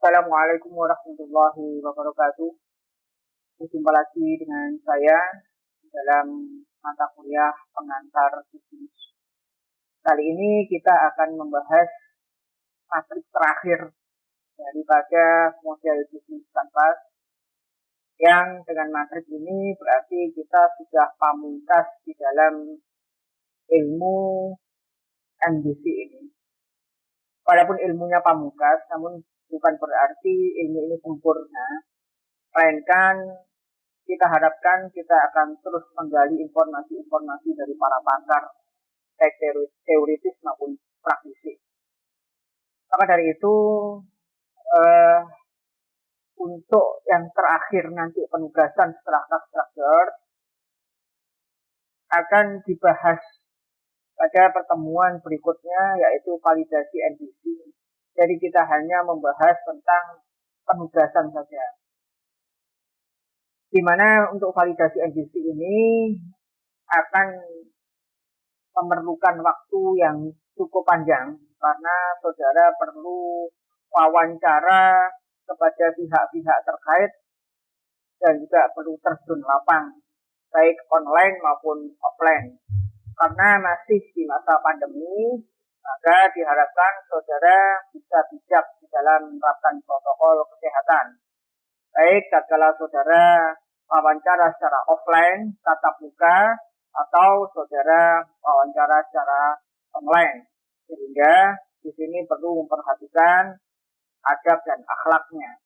Assalamualaikum warahmatullahi wabarakatuh. Berjumpa lagi dengan saya dalam mata kuliah pengantar bisnis. Kali ini kita akan membahas matrik terakhir daripada model bisnis kanvas, yang dengan matrik ini berarti kita sudah pamungkas di dalam ilmu MBC ini. Walaupun ilmunya pamungkas, namun bukan berarti ilmu ini sempurna, melainkan kita harapkan kita akan terus menggali informasi-informasi dari para pakar, baik teoritis maupun praktisi. Maka dari itu, untuk yang terakhir nanti penugasan setelah task structure akan dibahas pada pertemuan berikutnya, yaitu validasi NDC. Jadi kita hanya membahas tentang penugasan saja. Di mana untuk validasi NDC ini akan memerlukan waktu yang cukup panjang, karena saudara perlu wawancara kepada pihak-pihak terkait dan juga perlu terjun lapang, baik online maupun offline. Karena masih di masa pandemi, maka diharapkan saudara bisa bijak di dalam menerapkan protokol kesehatan. Baik tatkala saudara wawancara secara offline, tatap muka, atau saudara wawancara secara online. Sehingga di sini perlu memperhatikan adab dan akhlaknya.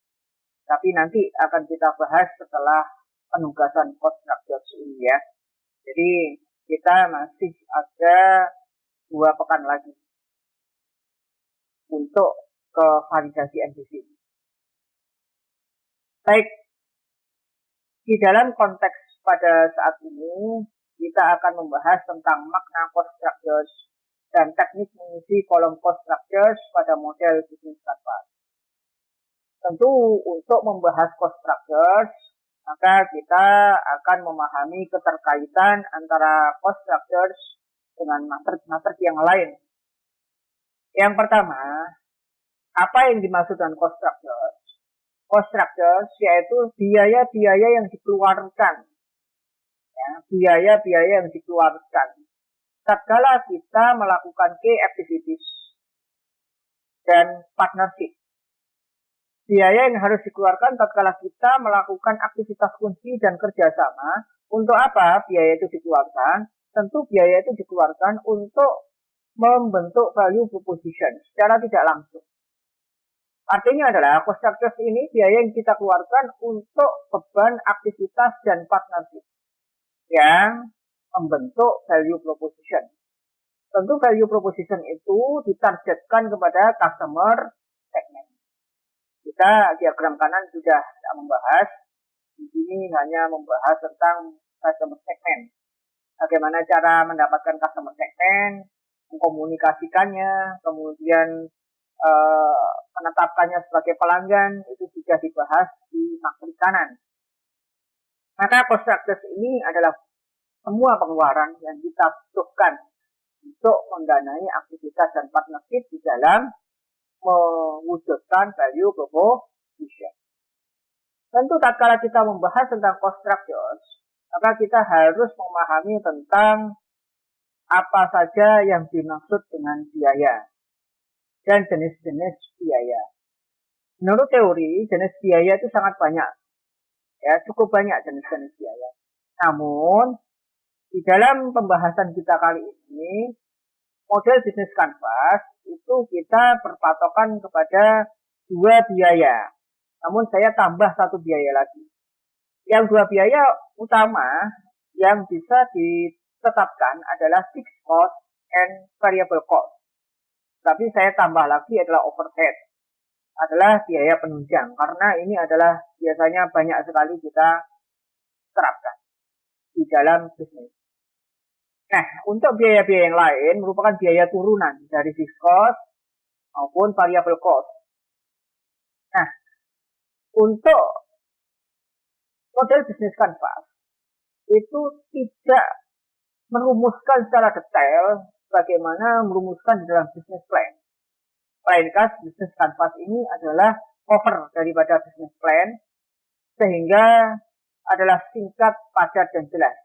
Tapi nanti akan kita bahas setelah penugasan cost structure ini ya. Jadi kita masih ada 2 pekan lagi untuk ke validasi NDC. Baik, di dalam konteks pada saat ini kita akan membahas tentang makna cost structures dan teknik mengisi kolom cost structures pada model bisnis kanvas. Tentu untuk membahas cost structures, maka kita akan memahami keterkaitan antara cost structures dengan matrik yang lain. Yang pertama, apa yang dimaksud dengan cost structures? Cost structures yaitu biaya-biaya yang dikeluarkan. Ya, biaya-biaya yang dikeluarkan tatkala kita melakukan key activities dan partnership. Biaya yang harus dikeluarkan tatkala kita melakukan aktivitas kunci dan kerjasama. Untuk apa biaya itu dikeluarkan? Tentu biaya itu dikeluarkan untuk membentuk value proposition secara tidak langsung. Artinya adalah cost structures ini biaya yang kita keluarkan untuk beban aktivitas dan partnership yang membentuk value proposition. Tentu value proposition itu ditargetkan kepada customer segment. Kita diagram kanan sudah membahas, di sini hanya membahas tentang customer segment. Bagaimana cara mendapatkan customer segment, mengkomunikasikannya, kemudian menetapkannya sebagai pelanggan, itu sudah dibahas di matrik kanan. Maka cost structures ini adalah semua pengeluaran yang kita butuhkan untuk mendanai aktivitas dan partnership di dalam mewujudkan value proposition. Tentu tatkala kita membahas tentang cost structures, maka kita harus memahami tentang apa saja yang dimaksud dengan biaya dan jenis-jenis biaya. Menurut teori, jenis biaya itu sangat banyak. Ya, cukup banyak jenis-jenis biaya. Namun, di dalam pembahasan kita kali ini, model bisnis kanvas itu kita berpatokan kepada 2 biaya. Namun saya tambah 1 biaya lagi. Yang 2 biaya utama yang bisa ditetapkan adalah fixed cost and variable cost. Tapi saya tambah lagi adalah overhead. Adalah biaya penunjang. Karena ini adalah biasanya banyak sekali kita terapkan di dalam bisnis. Nah, untuk biaya-biaya yang lain merupakan biaya turunan dari fixed cost maupun variable cost. Nah, untuk model bisnis kanvas itu tidak merumuskan secara detail bagaimana merumuskan di dalam bisnis plan. Melainkan bisnis kanvas ini adalah cover daripada business plan, sehingga adalah singkat, padat, dan jelas.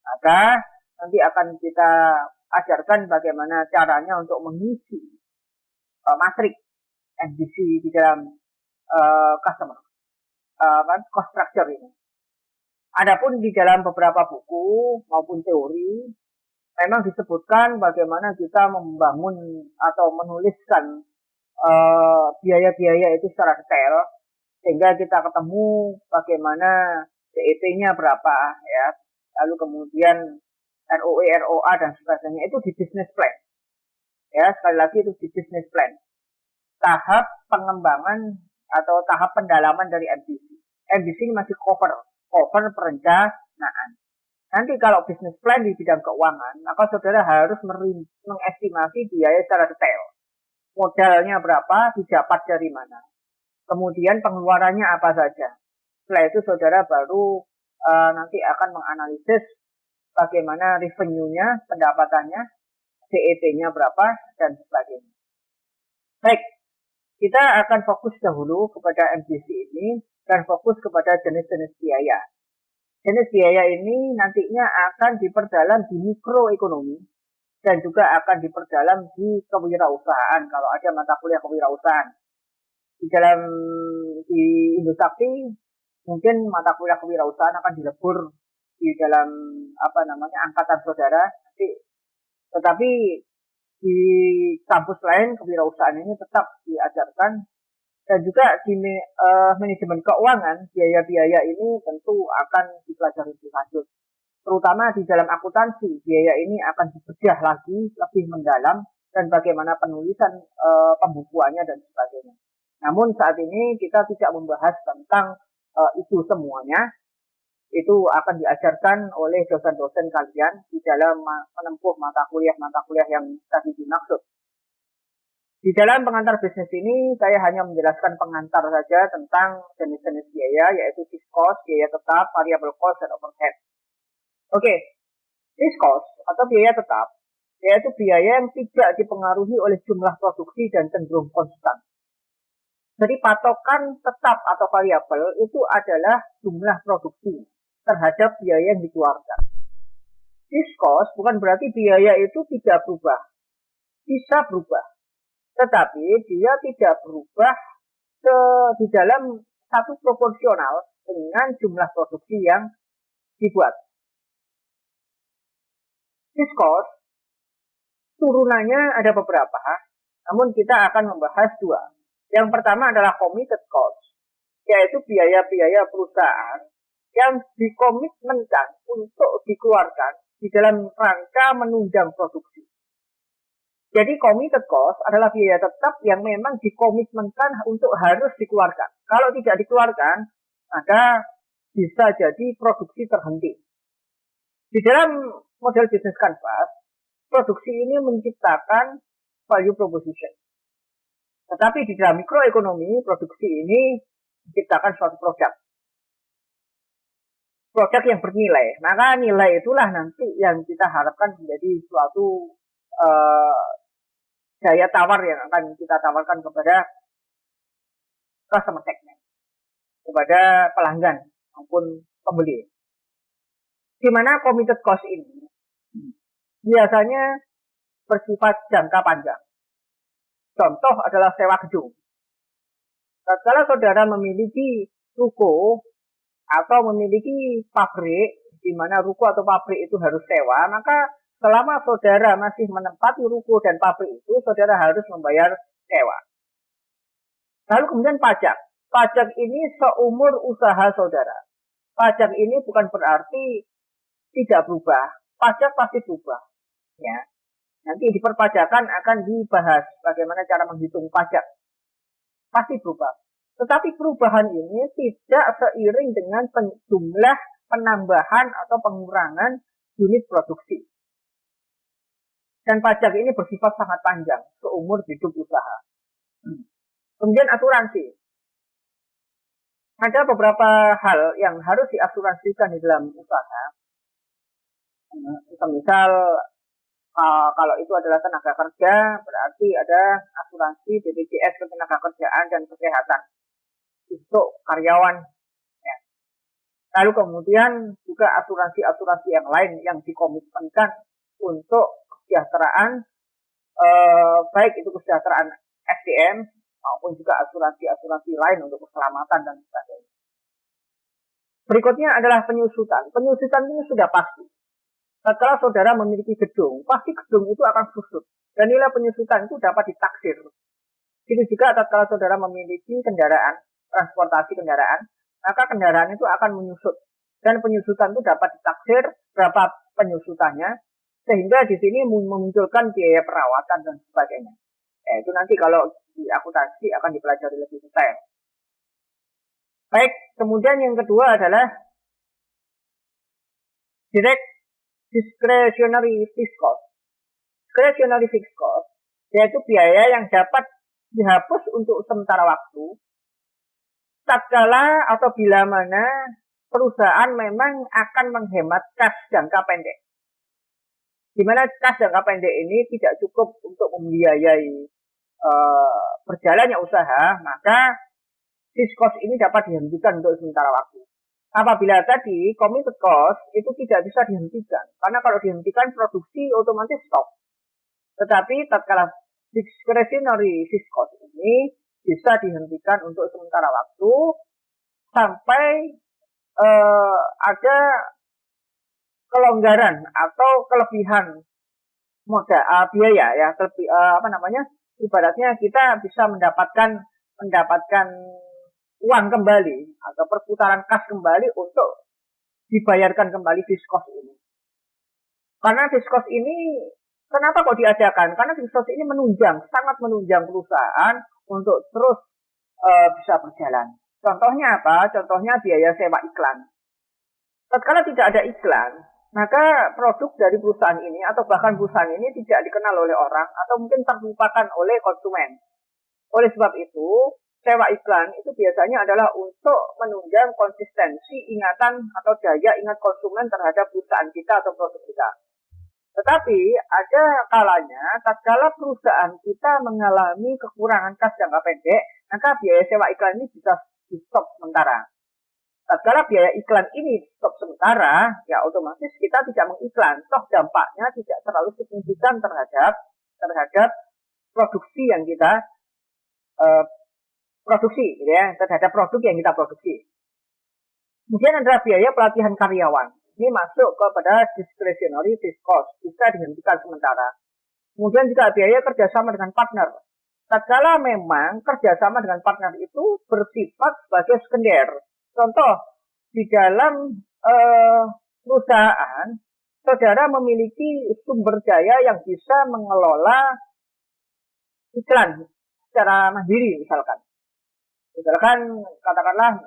Maka nanti akan kita ajarkan bagaimana caranya untuk mengisi matriks MBC di dalam customer cost structure ini. Adapun di dalam beberapa buku maupun teori memang disebutkan bagaimana kita membangun atau menuliskan biaya-biaya itu secara detail, sehingga kita ketemu bagaimana CEP-nya berapa, ya, lalu kemudian ROE, ROA dan sebagainya itu di business plan. Ya, sekali lagi itu di business plan. Tahap pengembangan atau tahap pendalaman dari MBC. MBC ini masih cover perencanaan. Nanti kalau business plan di bidang keuangan, maka saudara harus mengestimasi biaya secara detail. Modalnya berapa, didapat dari mana. Kemudian pengeluarannya apa saja. Setelah itu saudara baru nanti akan menganalisis bagaimana revenue-nya, pendapatannya, CEP-nya berapa, dan sebagainya. Baik, kita akan fokus dahulu kepada MBC ini dan fokus kepada jenis-jenis biaya. Jenis biaya ini nantinya akan diperdalam di mikroekonomi dan juga akan diperdalam di kewirausahaan kalau ada mata kuliah kewirausahaan. Di Indosakti mungkin mata kuliah kewirausahaan akan dilebur di dalam angkatan saudara. Tetapi di kampus lain kewirausahaan ini tetap diajarkan, dan juga di manajemen keuangan biaya-biaya ini tentu akan dipelajari lebih lanjut. Terutama di dalam akuntansi biaya ini akan dibedah lagi lebih mendalam dan bagaimana penulisan pembukuannya dan sebagainya. Namun saat ini kita tidak membahas tentang itu semuanya. Itu akan diajarkan oleh dosen-dosen kalian di dalam menempuh mata kuliah yang tadi dimaksud. Di dalam pengantar bisnis ini, saya hanya menjelaskan pengantar saja tentang jenis-jenis biaya, yaitu fixed cost, biaya tetap, variable cost, dan overhead. Oke, fixed cost atau biaya tetap, yaitu biaya yang tidak dipengaruhi oleh jumlah produksi dan cenderung konstan. Jadi patokan tetap atau variabel itu adalah jumlah produksi terhadap biaya yang dikeluarkan. Fixed cost bukan berarti biaya itu tidak berubah. Bisa berubah. Tetapi dia tidak berubah di dalam satu proporsional dengan jumlah produksi yang dibuat. Fixed cost turunannya ada beberapa, namun kita akan membahas dua. Yang pertama adalah committed cost, yaitu biaya-biaya perusahaan yang dikomitmenkan untuk dikeluarkan di dalam rangka menunjang produksi. Jadi committed cost adalah biaya tetap yang memang dikomitmenkan untuk harus dikeluarkan. Kalau tidak dikeluarkan, maka bisa jadi produksi terhenti. Di dalam model business canvas, produksi ini menciptakan value proposition. Tetapi di dalam mikroekonomi, produksi ini menciptakan suatu produk yang bernilai. Maka nilai itulah nanti yang kita harapkan menjadi suatu daya tawar yang akan kita tawarkan kepada customer segment, kepada pelanggan maupun pembeli. Di mana committed cost ini biasanya bersifat jangka panjang. Contoh adalah sewa gedung. Kalau saudara memiliki ruko atau memiliki pabrik, di mana ruko atau pabrik itu harus sewa, maka selama saudara masih menempati ruko dan pabrik itu, saudara harus membayar sewa. Lalu kemudian pajak. Pajak ini seumur usaha saudara. Pajak ini bukan berarti tidak berubah. Pajak pasti berubah. Ya. Nanti di perpajakan akan dibahas bagaimana cara menghitung pajak. Pasti berubah. Tetapi perubahan ini tidak seiring dengan jumlah penambahan atau pengurangan unit produksi. Dan pajak ini bersifat sangat panjang, seumur hidup usaha. Kemudian asuransi. Ada beberapa hal yang harus diasuransikan di dalam usaha. Misal, kalau itu adalah tenaga kerja, berarti ada asuransi BPJS ketenagakerjaan dan kesehatan. untuk karyawan. Ya. Lalu kemudian juga asuransi-asuransi yang lain yang dikomitmenkan untuk kesejahteraan, baik itu kesejahteraan SDM maupun juga asuransi-asuransi lain untuk keselamatan dan sebagainya. Berikutnya adalah penyusutan. Penyusutan ini sudah pasti. Kalau saudara memiliki gedung, pasti gedung itu akan susut. Dan nilai penyusutan itu dapat ditaksir. Itu juga tatkala saudara memiliki kendaraan, transportasi kendaraan, maka kendaraan itu akan menyusut. Dan penyusutan itu dapat ditaksir berapa penyusutannya, sehingga di sini memunculkan biaya perawatan dan sebagainya. Ya, itu nanti kalau di akuntansi akan dipelajari lebih detail. Baik, kemudian yang kedua adalah direct discretionary fixed cost. Discretionary fixed cost yaitu biaya yang dapat dihapus untuk sementara waktu tatkala atau bila mana perusahaan memang akan menghemat kas jangka pendek. Di mana kas jangka pendek ini tidak cukup untuk membiayai berjalannya usaha, maka fixed cost ini dapat dihentikan untuk sementara waktu. Apabila tadi committed cost itu tidak bisa dihentikan, karena kalau dihentikan produksi otomatis stop. Tetapi tatkala discretionary fixed cost ini bisa dihentikan untuk sementara waktu sampai ada kelonggaran atau kelebihan modal biaya ya, ibaratnya kita bisa mendapatkan uang kembali atau perputaran kas kembali untuk dibayarkan kembali fixed cost ini. Karena fixed cost ini kenapa kok diadakan? Karena fixed cost ini sangat menunjang perusahaan untuk terus bisa berjalan. Contohnya apa? Contohnya biaya sewa iklan. Tatkala tidak ada iklan, maka produk dari perusahaan ini atau bahkan perusahaan ini tidak dikenal oleh orang atau mungkin terlupakan oleh konsumen. Oleh sebab itu, sewa iklan itu biasanya adalah untuk menunjang konsistensi ingatan atau daya ingat konsumen terhadap perusahaan kita atau produk kita. Tetapi ada kalanya tatkala perusahaan kita mengalami kekurangan kas jangka pendek, maka biaya sewa iklan ini bisa di stop sementara. Tatkala biaya iklan ini stop sementara, ya otomatis kita tidak mengiklan. Toh dampaknya tidak terlalu signifikan terhadap produksi yang kita produksi, gitu ya, terhadap produk yang kita produksi. Kemudian adalah biaya pelatihan karyawan. Ini masuk kepada discretionary fixed cost, bisa dihentikan sementara. Kemudian juga biaya kerjasama dengan partner. Tatkala memang kerjasama dengan partner itu bersifat sebagai sekunder. Contoh, di dalam perusahaan, saudara memiliki sumber daya yang bisa mengelola iklan secara mandiri misalkan. Misalkan katakanlah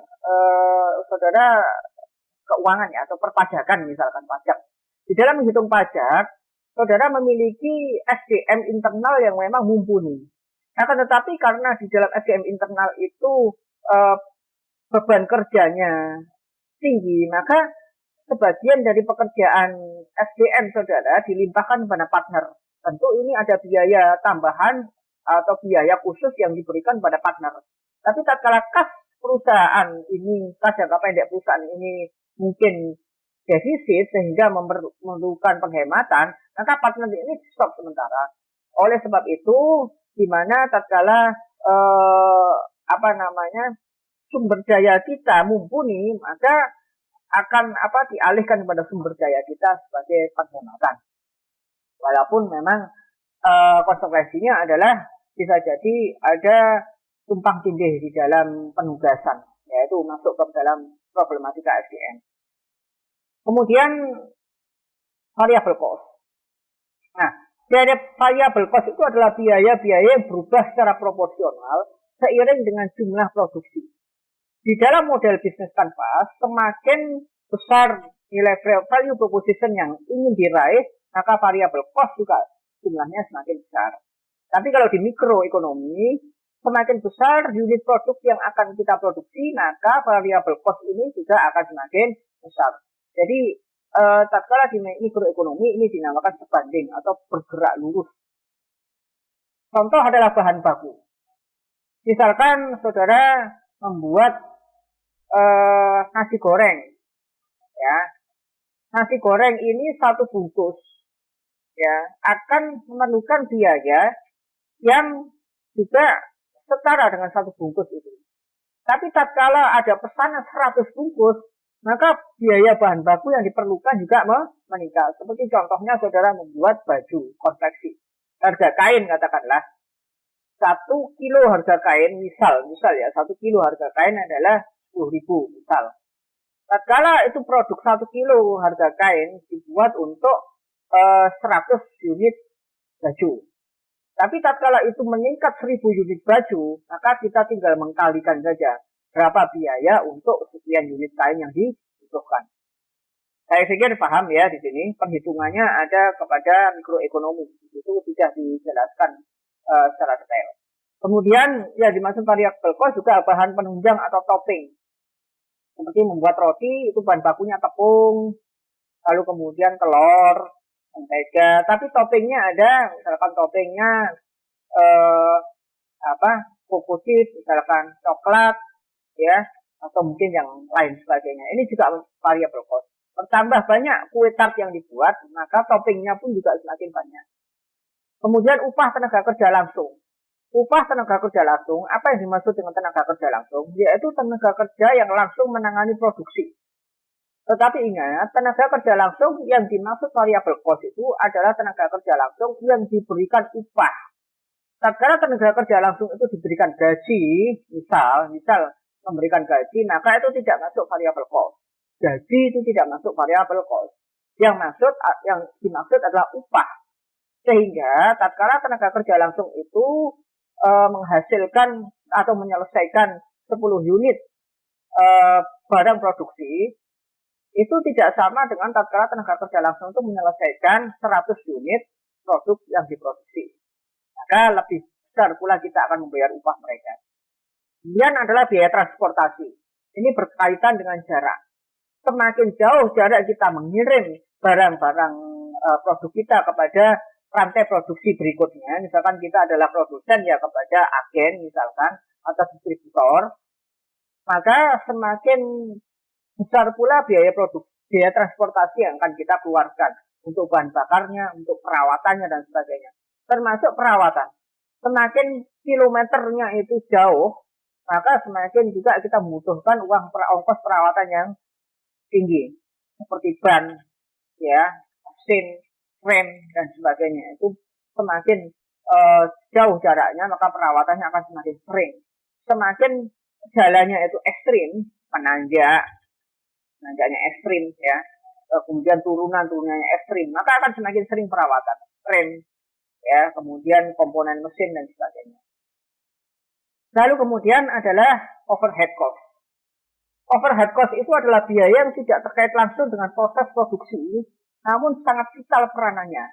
saudara keuangan ya atau perpajakan misalkan pajak. Di dalam menghitung pajak, saudara memiliki SDM internal yang memang mumpuni. Akan tetapi karena di dalam SDM internal itu beban kerjanya tinggi, maka sebagian dari pekerjaan SDM saudara dilimpahkan kepada partner. Tentu ini ada biaya tambahan atau biaya khusus yang diberikan pada partner. Tapi tatkala kas perusahaan ini, kas jangka pendek perusahaan ini mungkin defisit sehingga memerlukan penghematan, maka partner ini stop sementara. Oleh sebab itu, di mana tatkala sumber daya kita mumpuni, maka akan dialihkan kepada sumber daya kita sebagai penghematan. Walaupun memang konsekuensinya adalah bisa jadi ada tumpang tindih di dalam penugasan, yaitu masuk ke dalam problematika SDM. Kemudian variable cost. Nah, biaya variable cost itu adalah biaya-biaya yang berubah secara proporsional seiring dengan jumlah produksi. Di dalam model bisnis kanvas, semakin besar nilai value proposition yang ingin diraih, maka variable cost juga jumlahnya semakin besar. Tapi kalau di mikroekonomi, semakin besar unit produk yang akan kita produksi, maka variable cost ini juga akan semakin besar. Jadi, tatkala di mikroekonomi ini dinamakan sebanding atau bergerak lurus. Contoh adalah bahan baku. Misalkan saudara membuat nasi goreng, ya. Nasi goreng ini satu bungkus, ya, akan memerlukan biaya yang juga setara dengan satu bungkus itu. Tapi tatkala ada pesanan 100 bungkus, maka biaya bahan baku yang diperlukan juga meningkat. Seperti contohnya saudara membuat baju konveksi. Harga kain katakanlah, 1 kilo harga kain, misal ya, 1 kilo harga kain adalah 10.000 misal. Tatkala itu produk 1 kilo harga kain dibuat untuk 100 unit baju. Tapi tatkala itu meningkat 1.000 unit baju, maka kita tinggal mengkalikan saja berapa biaya untuk sekian unit kain yang dibutuhkan. Saya pikir paham ya di sini, perhitungannya ada kepada mikroekonomi, itu sudah dijelaskan secara detail. Kemudian ya dimaksud variable cost juga bahan penunjang atau topping. Seperti membuat roti, itu bahan bakunya tepung, lalu kemudian telur, mentega. Tapi toppingnya ada, misalkan toppingnya koko chip, misalkan coklat, ya, atau mungkin yang lain sebagainya. Ini juga variable cost. Bertambah banyak kue tart yang dibuat, maka toppingnya pun juga semakin banyak. Kemudian upah tenaga kerja langsung. Upah tenaga kerja langsung, apa yang dimaksud dengan tenaga kerja langsung? Yaitu tenaga kerja yang langsung menangani produksi. Tetapi ingat, tenaga kerja langsung yang dimaksud variable cost itu adalah tenaga kerja langsung yang diberikan upah. Tatkala tenaga kerja langsung itu diberikan gaji, misal memberikan gaji, maka itu tidak masuk variable cost. Gaji itu tidak masuk variable cost. Yang dimaksud adalah upah. Sehingga tatkala tenaga kerja langsung itu menghasilkan atau menyelesaikan 10 unit barang produksi, itu tidak sama dengan tatkala tenaga kerja langsung itu menyelesaikan 100 unit produk yang diproduksi. Maka lebih besar pula kita akan membayar upah mereka. Kemudian adalah biaya transportasi. Ini berkaitan dengan jarak. Semakin jauh jarak kita mengirim barang-barang produk kita kepada rantai produksi berikutnya, misalkan kita adalah produsen ya kepada agen misalkan atau distributor, maka semakin besar pula biaya transportasi yang akan kita keluarkan untuk bahan bakarnya, untuk perawatannya dan sebagainya. Termasuk perawatan. Semakin kilometernya itu jauh, maka semakin juga kita membutuhkan ongkos perawatan yang tinggi, seperti ban, ya, mesin, rem dan sebagainya. Itu semakin jauh jaraknya, maka perawatannya akan semakin sering. Semakin jalannya itu ekstrim, menanjaknya ekstrim, ya, kemudian turunannya ekstrim, maka akan semakin sering perawatan rem, ya, kemudian komponen mesin dan sebagainya. Lalu kemudian adalah overhead cost. Overhead cost itu adalah biaya yang tidak terkait langsung dengan proses produksi, namun sangat vital peranannya.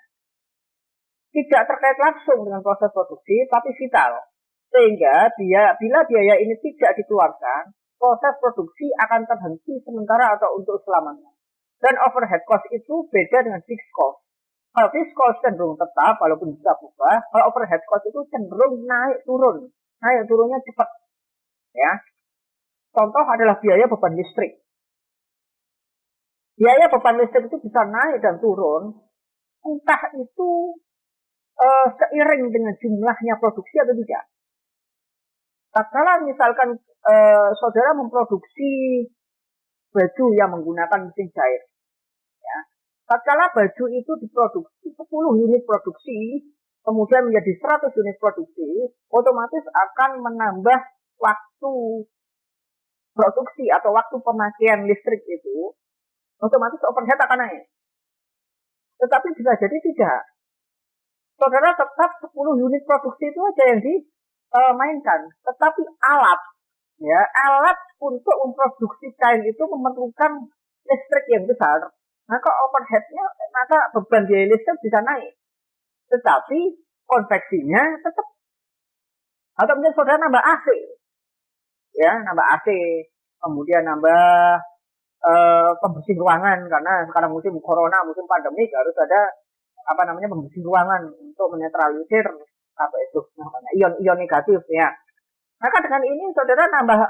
Tidak terkait langsung dengan proses produksi, tapi vital. Sehingga bila biaya ini tidak dikeluarkan, proses produksi akan terhenti sementara atau untuk selamanya. Dan overhead cost itu beda dengan fixed cost. Kalau fixed cost cenderung tetap, walaupun bisa berubah. Kalau overhead cost itu cenderung naik turun. Naik turunnya cepat. Ya. Contoh adalah biaya beban listrik. Biaya beban listrik itu bisa naik dan turun, entah itu seiring dengan jumlahnya produksi atau tidak. Tatkala misalkan saudara memproduksi baju yang menggunakan mesin jahit, ya. Tatkala baju itu diproduksi 10 unit produksi, kemudian menjadi 100 unit produksi, otomatis akan menambah waktu produksi atau waktu pemakaian listrik itu, otomatis overhead akan naik. Tetapi bisa jadi tidak. Saudara tetap 10 unit produksi itu aja yang dimainkan. Tetapi alat untuk memproduksi kain itu memerlukan listrik yang besar. Maka overheadnya, maka beban biaya listrik bisa naik. Tetapi konveksinya tetap. Atau mungkin saudara nambah AC. Ya, nambah AC. Kemudian nambah pembersih ruangan, karena sekarang musim corona, musim pandemi, harus ada pembersih ruangan untuk menetralisir ion-ion negatif, ya. Maka dengan ini saudara nambah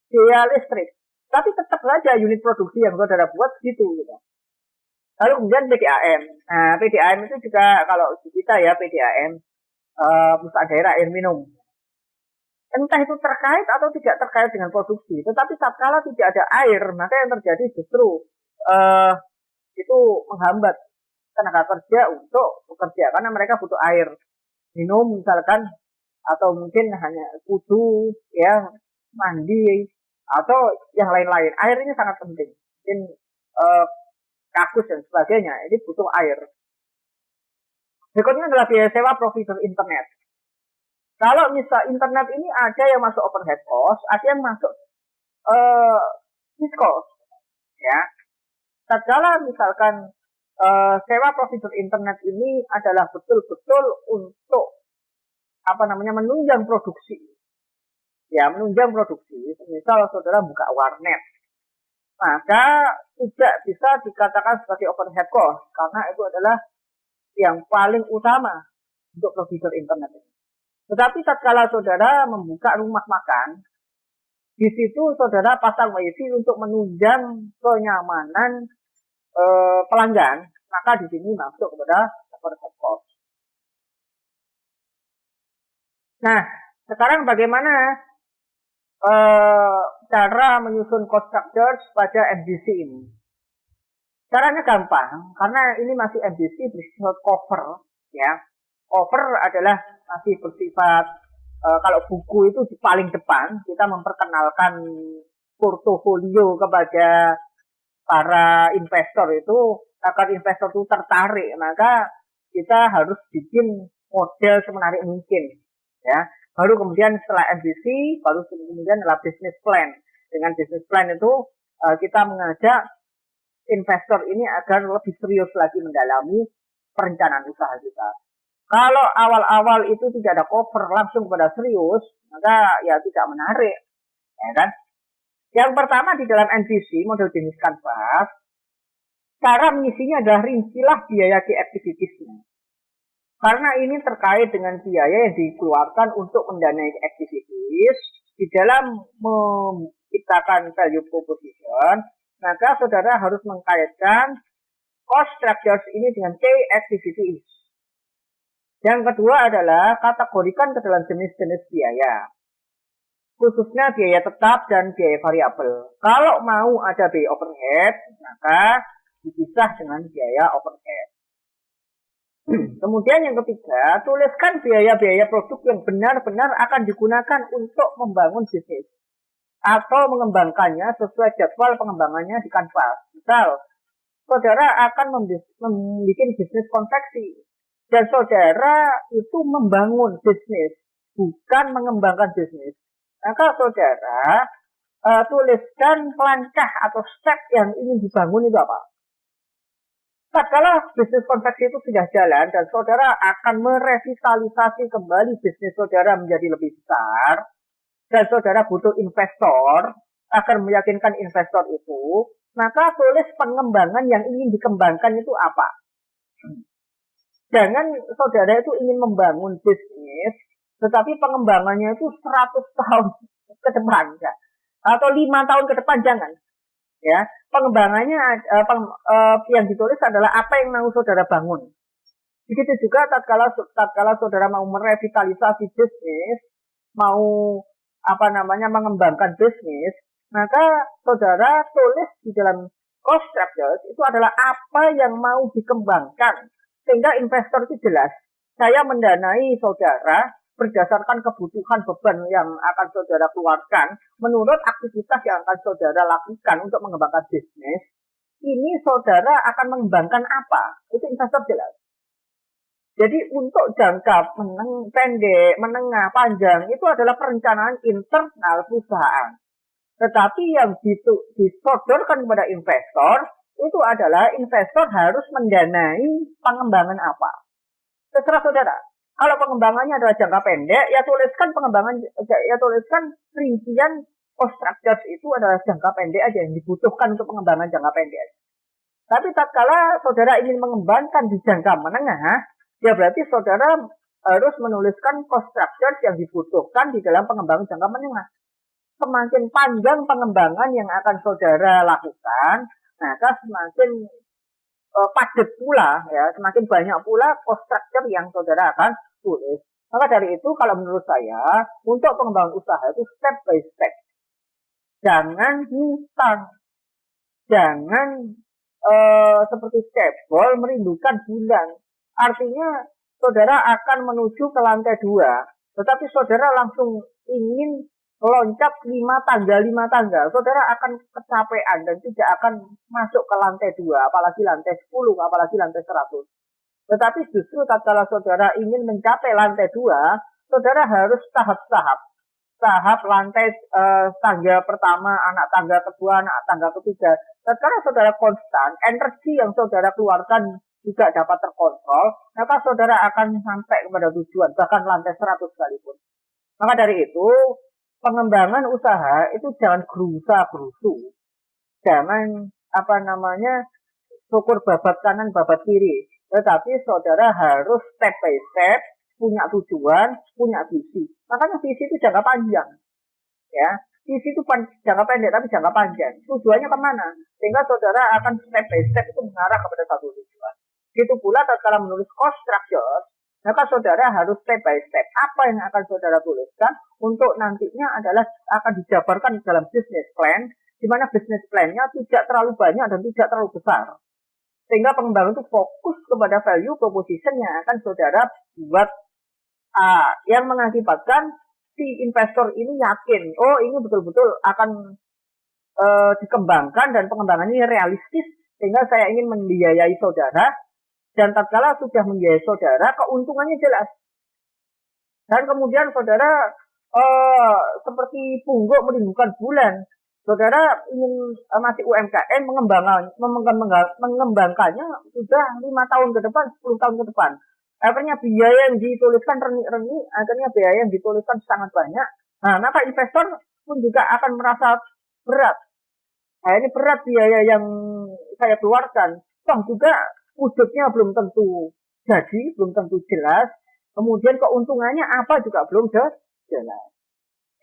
biaya listrik. Tapi tetap saja unit produksi yang saudara buat gitu. Lalu kemudian PDAM. Nah, PDAM itu juga kalau di kita ya PDAM, perusahaan daerah air minum. Entah itu terkait atau tidak terkait dengan produksi, tetapi tatkala tidak ada air, maka yang terjadi justru itu menghambat tenaga kerja untuk bekerja karena mereka butuh air minum misalkan, atau mungkin hanya kudu ya mandi atau yang lain-lain. Air ini sangat penting. Mungkin kakus dan sebagainya ini butuh air. Berikutnya adalah biaya sewa provider internet. Kalau misal internet ini ada yang masuk overhead cost, ada yang masuk fixed cost, ya. Tatkala misalkan sewa provider internet ini adalah betul-betul untuk menunjang produksi, ya menunjang produksi. Misal saudara buka warnet, maka tidak bisa dikatakan sebagai overhead cost karena itu adalah yang paling utama untuk provider internet ini. Tetapi tatkala saudara membuka rumah makan, di situ saudara pasang wifi untuk menunjang kenyamanan pelanggan, maka di sini masuk kepada overhead cost. Nah, sekarang bagaimana cara menyusun cost structure pada MDC ini? Caranya gampang, karena ini masih MDC bersifat cover, ya. Cover adalah masih bersifat, kalau buku itu di paling depan, kita memperkenalkan portofolio kepada para investor itu, agar investor itu tertarik, maka kita harus bikin model semenarik mungkin, ya. Baru kemudian setelah MDC, baru kemudian adalah business plan. Dengan business plan itu kita mengajak investor ini agar lebih serius lagi mendalami perencanaan usaha kita. Kalau awal-awal itu tidak ada cover langsung kepada serius, maka ya tidak menarik, ya kan? Yang pertama di dalam MDC, model bisnis kanvas, cara mengisinya adalah rincilah biaya key activities-nya. Karena ini terkait dengan biaya yang dikeluarkan untuk mendanai activities di dalam menciptakan value proposition, maka saudara harus mengkaitkan cost structures ini dengan key activities. Yang kedua adalah kategorikan ke dalam jenis-jenis biaya, khususnya biaya tetap dan biaya variabel. Kalau mau ada biaya overhead, maka dipisah dengan biaya overhead. Kemudian yang ketiga, tuliskan biaya-biaya produk yang benar-benar akan digunakan untuk membangun bisnis atau mengembangkannya sesuai jadwal pengembangannya di kanvas. Misal, saudara akan membuat bisnis konveksi dan saudara itu membangun bisnis, bukan mengembangkan bisnis. Maka saudara tuliskan langkah atau step yang ingin dibangun itu apa. Tatkala bisnis konveksi itu sudah jalan dan saudara akan merevitalisasi kembali bisnis saudara menjadi lebih besar, dan saudara butuh investor agar meyakinkan investor itu, maka tulis pengembangan yang ingin dikembangkan itu apa. Jangan saudara itu ingin membangun bisnis, tetapi pengembangannya itu 100 tahun ke depan, ya. Atau 5 tahun ke depan, jangan. Ya, pengembangannya yang ditulis adalah apa yang mau saudara bangun. Begitu juga tatkala saudara mau merevitalisasi bisnis, mau mengembangkan bisnis, maka saudara tulis di dalam cost structure itu adalah apa yang mau dikembangkan. Sehingga investor itu jelas, saya mendanai saudara berdasarkan kebutuhan beban yang akan saudara keluarkan menurut aktivitas yang akan saudara lakukan untuk mengembangkan bisnis. Ini saudara akan mengembangkan apa? Itu investor jelas. Jadi untuk jangka pendek, menengah, panjang itu adalah perencanaan internal perusahaan. Tetapi yang disodorkan kepada investor itu adalah investor harus mendanai pengembangan apa. Terserah saudara. Kalau pengembangannya adalah jangka pendek, ya tuliskan rincian cost structures itu adalah jangka pendek aja yang dibutuhkan untuk pengembangan jangka pendek. Tapi tatkala saudara ingin mengembangkan di jangka menengah, ya berarti saudara harus menuliskan cost structures yang dibutuhkan di dalam pengembangan jangka menengah. semakin panjang pengembangan yang akan saudara lakukan, maka semakin padat pula, ya, semakin banyak pula cost structure yang saudara akan tulis. Maka dari itu, kalau menurut saya, untuk pengembangan usaha itu step by step. Jangan instan, jangan seperti cebol merindukan bulan. Artinya, saudara akan menuju ke lantai 2, tetapi saudara langsung ingin loncat 5 tangga, saudara akan kecapean dan tidak akan masuk ke lantai 2, apalagi lantai 10, apalagi lantai 100. Tetapi justru tatkala saudara ingin mencapai lantai 2, saudara harus tahap-tahap. Tahap lantai tangga pertama, anak tangga kedua, anak tangga ketiga. Tatkala saudara konstan, energi yang saudara keluarkan juga dapat terkontrol, maka saudara akan sampai kepada tujuan, bahkan lantai 100 sekalipun. Maka dari itu, pengembangan usaha itu jangan gerusa-gerusu. Jangan syukur babat kanan babat kiri. Tetapi saudara harus step by step, punya tujuan, punya visi. Makanya visi itu jangka panjang. Ya, visi itu jangka pendek tapi jangka panjang. Tujuannya kemana? Sehingga saudara akan step by step itu mengarah kepada satu tujuan. Begitu pula tatkala menulis cost structure, maka saudara harus step by step. Apa yang akan saudara tuliskan untuk nantinya adalah akan dijabarkan dalam business plan, di mana business plan-nya tidak terlalu banyak dan tidak terlalu besar. Sehingga pengembangan itu fokus kepada value proposition yang akan saudara buat, yang mengakibatkan si investor ini yakin, oh ini betul-betul akan dikembangkan dan pengembangan ini realistis, sehingga saya ingin membiayai saudara, dan tatkala sudah membiayai saudara, keuntungannya jelas. Dan kemudian saudara seperti pungguk merindukan bulan. Saudara ingin masih UMKM mengembangkannya sudah 5 tahun ke depan, 10 tahun ke depan. Akhirnya biaya yang dituliskan renik-renik, akhirnya biaya yang dituliskan sangat banyak. Nah, maka investor pun juga akan merasa berat. Nah, ini berat biaya yang saya keluarkan. Toh juga wujudnya belum tentu jadi, belum tentu jelas. Kemudian keuntungannya apa juga belum jelas.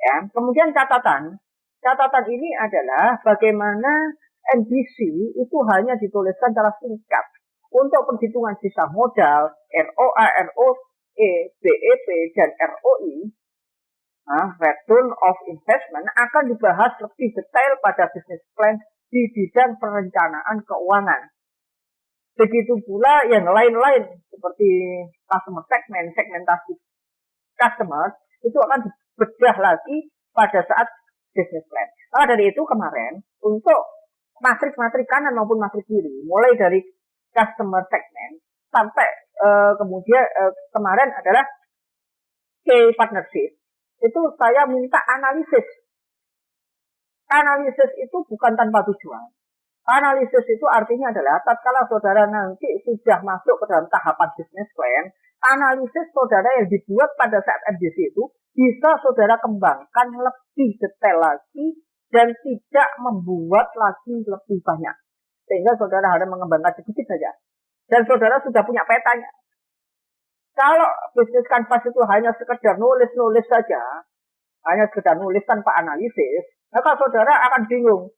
Ya, kemudian catatan ini adalah bagaimana NBC itu hanya dituliskan secara singkat. Untuk perhitungan sisa modal, ROA, ROE, BEP, dan ROI, return of investment, akan dibahas lebih detail pada business plan di bidang perencanaan keuangan. Begitu pula yang lain-lain, seperti customer segment, segmentasi customer, itu akan dibedah lagi pada saat business plan. Maka dari itu kemarin, untuk matrik-matrik kanan maupun matrik kiri, mulai dari customer segment sampai kemudian kemarin adalah key partnership, itu saya minta analisis. Analisis itu bukan tanpa tujuan. Analisis itu artinya adalah tatkala saudara nanti sudah masuk ke dalam tahapan business plan, analisis saudara yang dibuat pada saat MBC itu bisa saudara kembangkan lebih detail lagi dan tidak membuat lagi lebih banyak. Sehingga saudara harus mengembangkan sedikit saja. Dan saudara sudah punya petanya. Kalau bisnis kanvas itu hanya sekedar nulis-nulis saja, hanya sekedar nulis tanpa analisis, maka saudara akan bingung.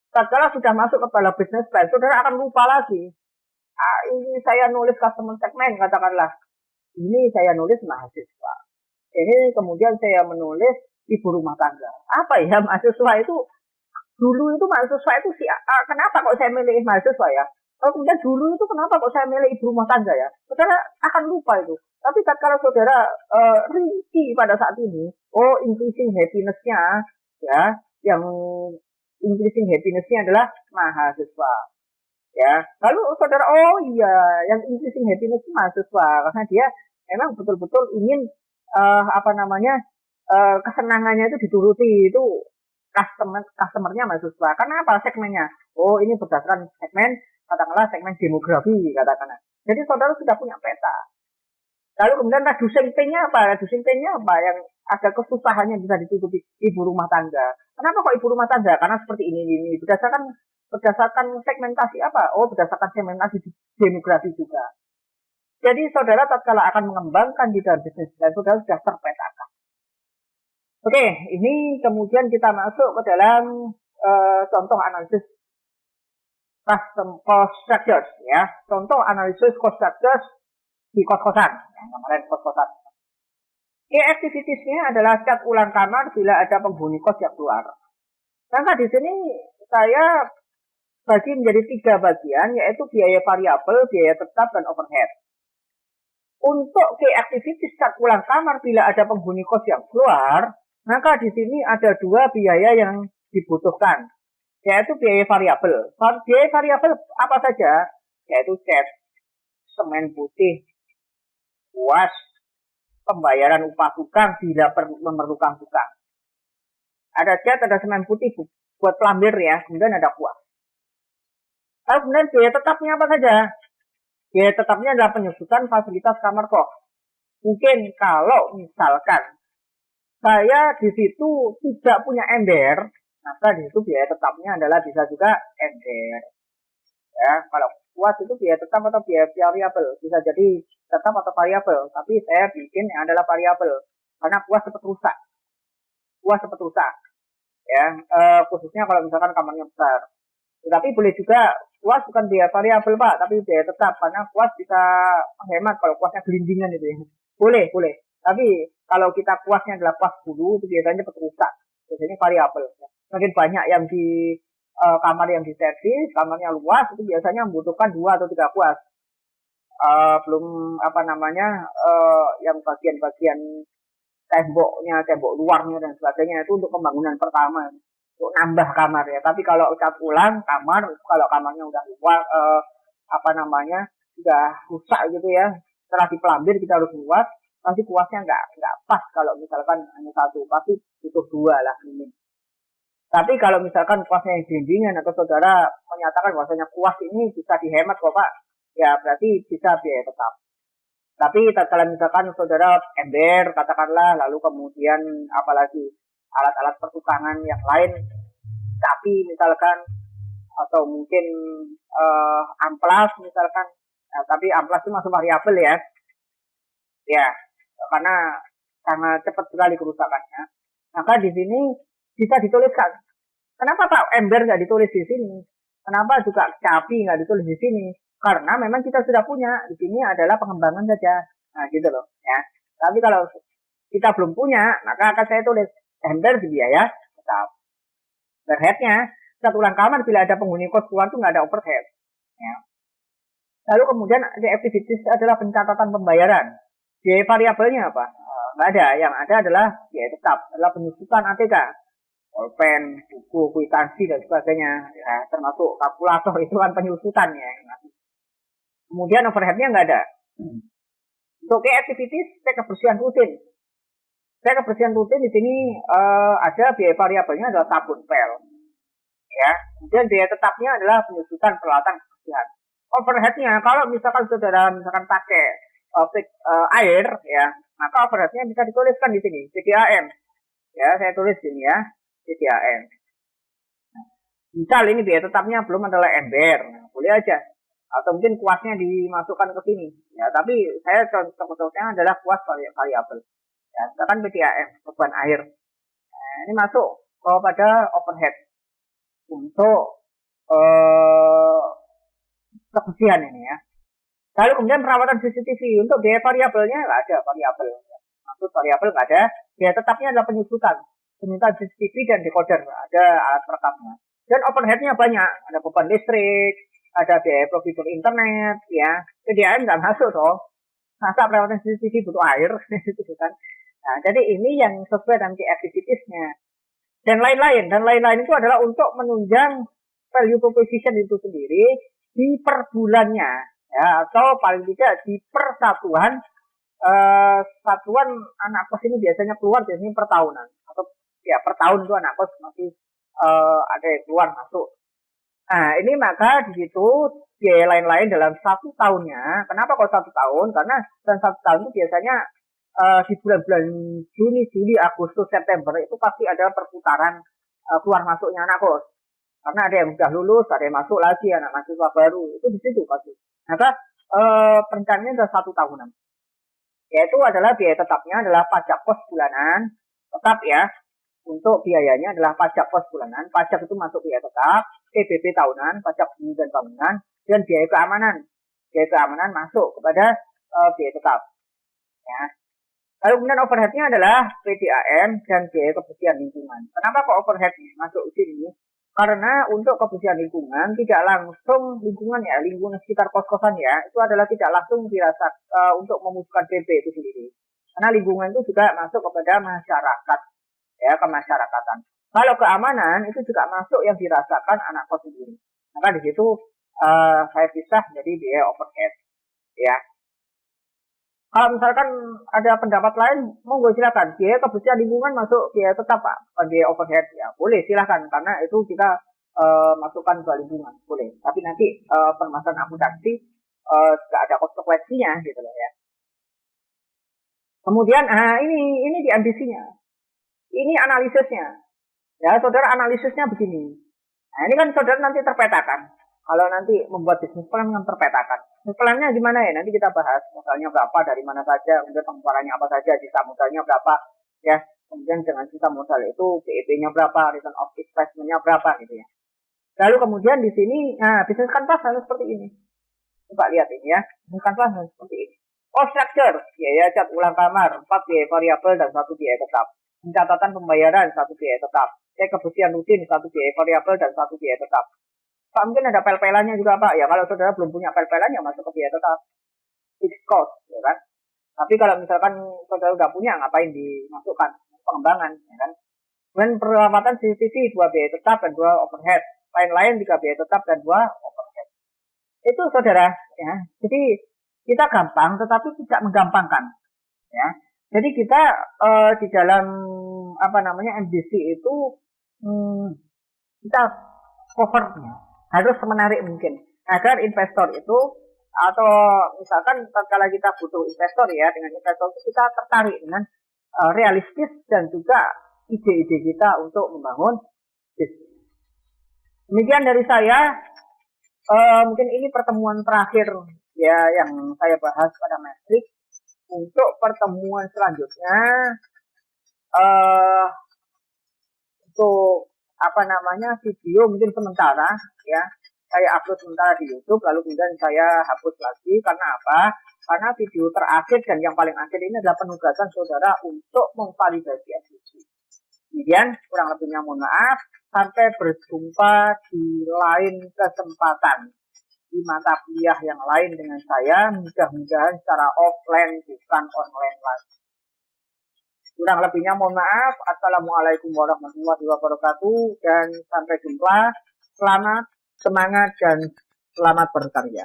Tatkala sudah masuk kepada bisnis plan, saudara akan lupa lagi. Ini saya nulis customer segment, katakanlah. Ini saya nulis mahasiswa. Ini kemudian saya menulis ibu rumah tangga. Apa ya mahasiswa itu? Dulu itu mahasiswa itu kenapa kok saya milih mahasiswa ya? Kemudian dulu itu kenapa kok saya milih ibu rumah tangga ya? Saudara akan lupa itu. Tapi kalau saudara rinci pada saat ini, oh increasing happiness-nya, ya, yang increasing happiness-nya adalah mahasiswa. Ya, lalu saudara, oh iya, yang increasing happiness itu mahasiswa, karena dia memang betul-betul ingin kesenangannya itu dituruti, itu customernya mahasiswa. Karena apa? Segmennya. Oh, ini berdasarkan segmen, katakanlah segmen demografi, katakanlah. Jadi saudara sudah punya peta. Lalu kemudian reducing pain-nya apa? Reducing pain-nya apa? Yang ada kesusahannya bisa ditutupi ibu rumah tangga. Kenapa kok ibu rumah tangga? Karena seperti ini. Berdasarkan segmentasi apa? Oh, berdasarkan segmentasi demografi juga. Jadi saudara tatkala akan mengembangkan di dalam bisnis plan, saudara sudah terpetakan. Oke, ini kemudian kita masuk ke dalam contoh analisis custom cost structures ya. Contoh analisis cost structures di kos-kosan. Ya, kemarin kos-kosan. Activitiesnya adalah cat ulang kamar bila ada penghuni kos yang keluar. Maka di sini saya bagi menjadi 3 bagian, yaitu biaya variabel, biaya tetap, dan overhead. Untuk key activities cat ulang kamar bila ada penghuni kos yang keluar, maka di sini ada 2 biaya yang dibutuhkan, yaitu biaya variabel. Biaya variabel apa saja? Yaitu cat, semen putih, kuas, pembayaran upah tukang bila memerlukan tukang. Ada cat, ada semen putih buat pelambir ya, kemudian ada kuas. Lalu kemudian biaya tetapnya apa saja? Biaya tetapnya adalah penyusutan fasilitas kamar kos. Mungkin kalau misalkan saya di situ tidak punya ember, maka di situ biaya tetapnya adalah bisa juga ember. Ya, kalau kuas itu biaya tetap atau biaya variabel, bisa jadi tetap atau variabel. Tapi saya bikin yang adalah variabel karena kuas cepat rusak. Kuas cepat rusak. Ya, khususnya kalau misalkan kamarnya besar. Tetapi boleh juga kuas bukan biaya variabel Pak, tapi biaya tetap karena kuas bisa menghemat kalau kuasnya gelindingan itu ya. Boleh. Tapi kalau kita kuasnya adalah kuas bulu itu biasanya cepat rusak. Biasanya variabel. Ya. Makin banyak yang di kamar yang diservis, kamarnya luas itu biasanya membutuhkan 2 atau 3 kuas. Belum yang bagian-bagian temboknya, tembok luarnya dan sebagainya itu untuk pembangunan pertama. Untuk nambah kamar ya. Tapi kalau cat ulang kamar, kalau kamarnya udah luas, udah rusak gitu ya. Setelah dipelambir kita harus luas, pasti kuasnya nggak pas kalau misalkan hanya 1, pasti butuh 2 lah ini. Tapi kalau misalkan kuasnya yang dindingan atau saudara menyatakan bahwasanya kuas ini bisa dihemat kok Pak, ya berarti bisa biaya tetap. Tapi kalau misalkan saudara ember katakanlah, lalu kemudian apalagi alat-alat pertukangan yang lain, tapi misalkan atau mungkin amplas misalkan, nah, tapi amplas itu masuk variabel ya karena sangat cepat sekali kerusakannya. Maka di sini bisa dituliskan. Kenapa Pak ember nggak ditulis di sini? Kenapa juga capi nggak ditulis di sini? Karena memang kita sudah punya. Di sini adalah pengembangan saja. Nah gitu loh ya. Tapi kalau kita belum punya, maka akan saya tulis ember biaya tetap. Overheadnya, cat ulang kamar bila ada penghuni kos keluar itu nggak ada overhead. Ya. Lalu kemudian activities adalah pencatatan pembayaran. Biaya variabelnya apa? Nggak ada. Yang ada adalah biaya tetap, adalah penyusutan ATK, pulpen, buku, kwitansi dan sebagainya. Ya, termasuk kalkulator itu kan penyusutannya. Kemudian overheadnya nggak ada. Untuk activities, saya kebersihan rutin. Saya kebersihan rutin di sini ada biaya variabelnya adalah sabun pel. Ya, kemudian biaya tetapnya adalah penyusutan peralatan kebersihan. Overheadnya kalau misalkan saudara pakai air ya, maka overheadnya bisa dituliskan di sini PDAM. Ya, saya tulis sini ya, PDAM. Misal ini biaya tetapnya belum adalah ember, nah, boleh aja. Atau mungkin kuasnya dimasukkan ke sini. Ya, tapi saya contohnya adalah kuas variabel. Ya, misalkan PDAM, beban air. Nah, ini masuk kepada overhead untuk kebersihan ini ya. Lalu kemudian perawatan CCTV untuk biaya variabelnya nggak ada variabel. Maksud variabel nggak ada. Biaya tetapnya adalah penyusutan CCTV dan decoder, ada alat perekamnya. Dan overheadnya banyak, ada beban listrik, ada biaya provider internet, ya. PDAM nggak masuk dong. Masa perawatan CCTV butuh air, gitu kan. Nah, jadi ini yang sesuai dengan activitiesnya. Dan lain-lain itu adalah untuk menunjang value proposition itu sendiri di per bulannya, ya, atau paling tidak di per satuan. Satuan anak kos ini biasanya keluar biasanya per tahunan, atau ya per tahun itu anak kos masih ada yang keluar masuk. Nah ini maka di situ biaya lain-lain dalam 1 tahunnya. Kenapa kok 1 tahun? Karena dalam 1 tahun itu biasanya di bulan-bulan Juni, Juli, Agustus, September itu pasti ada perputaran keluar masuknya anak kos. Karena ada yang sudah lulus, ada yang masuk lagi, anak mahasiswa baru, itu di situ pasti. Maka perencanaannya adalah 1 tahunan. Yaitu adalah biaya tetapnya adalah pajak kos bulanan, tetap ya. Untuk biayanya adalah pajak pos bulanan, pajak itu masuk biaya tetap, PBB tahunan, pajak bumi dan bangunan, dan biaya keamanan. Biaya keamanan masuk kepada biaya tetap. Ya. Lalu kemudian overheadnya adalah PDAM dan biaya kebersihan lingkungan. Kenapa kok overheadnya masuk di sini? Karena untuk kebersihan lingkungan tidak langsung lingkungan ya, lingkungan sekitar kos-kosan ya, itu adalah tidak langsung dirasakan untuk memutuskan PP itu sendiri. Karena lingkungan itu juga masuk kepada masyarakat, ya, kemasyarakatan. Kalau keamanan itu juga masuk yang dirasakan anak kos sendiri. Maka di situ saya pisah jadi biaya overhead, ya. Kalau misalkan ada pendapat lain, monggo silakan. Biaya kebersihan lingkungan masuk biaya tetap Pak, bukan biaya overhead ya. Boleh silakan karena itu kita masukkan ke lingkungan, boleh. Tapi nanti permasalahan akuntansi tidak ada konsekuensinya gitu loh ya. Kemudian ini di ambisinya. Ini analisisnya. Ya, saudara analisisnya begini. Nah, ini kan saudara nanti terpetakan. Kalau nanti membuat bisnis plan kan terpetakan. Bisnis plannya gimana ya? Nanti kita bahas modalnya berapa, dari mana saja, kemudian pengeluarannya apa saja, sisa modalnya berapa, ya. Kemudian dengan sisa modal itu BEP-nya berapa, return of investment-nya berapa gitu ya. Lalu kemudian di sini, bisnis kanvas harus seperti ini. Coba lihat ini ya, bisnis kanvas harus seperti ini. Cost structure, biaya cat ulang kamar, 4 biaya variabel dan 1 biaya tetap. Pencatatan pembayaran, 1 biaya tetap. Cek kebersihan rutin, 1 biaya variabel dan 1 biaya tetap. Pak, mungkin ada pel-pelannya juga Pak. Ya kalau saudara belum punya pel-pelan ya masuk ke biaya tetap. Fixed cost, ya kan. Tapi kalau misalkan saudara udah punya, ngapain dimasukkan pengembangan, ya kan. Kemudian perawatan CCTV 2 biaya tetap dan 2 overhead. Lain-lain 3 biaya tetap dan 2 overhead. Itu saudara, ya. Jadi kita gampang, tetapi tidak menggampangkan, ya. Jadi kita di dalam MDC itu kita covernya harus semenarik mungkin agar investor itu, atau misalkan kalau kita butuh investor ya, dengan investor itu kita tertarik dengan realistis dan juga ide-ide kita untuk membangun bisnis. Demikian dari saya, mungkin ini pertemuan terakhir ya yang saya bahas pada Matrix. Untuk pertemuan selanjutnya untuk video mungkin sementara ya saya upload sementara di YouTube, lalu kemudian saya hapus lagi. Karena apa? Karena video terakhir dan yang paling akhir ini adalah penugasan saudara untuk memvalidasi SDG. Kemudian kurang lebihnya mohon maaf, sampai berjumpa di lain kesempatan di mata kuliah yang lain dengan saya, mudah-mudahan secara offline bukan online lagi. Kurang lebihnya mohon maaf. Assalamualaikum warahmatullahi wabarakatuh dan sampai jumpa. Selamat, semangat, dan selamat berkarya.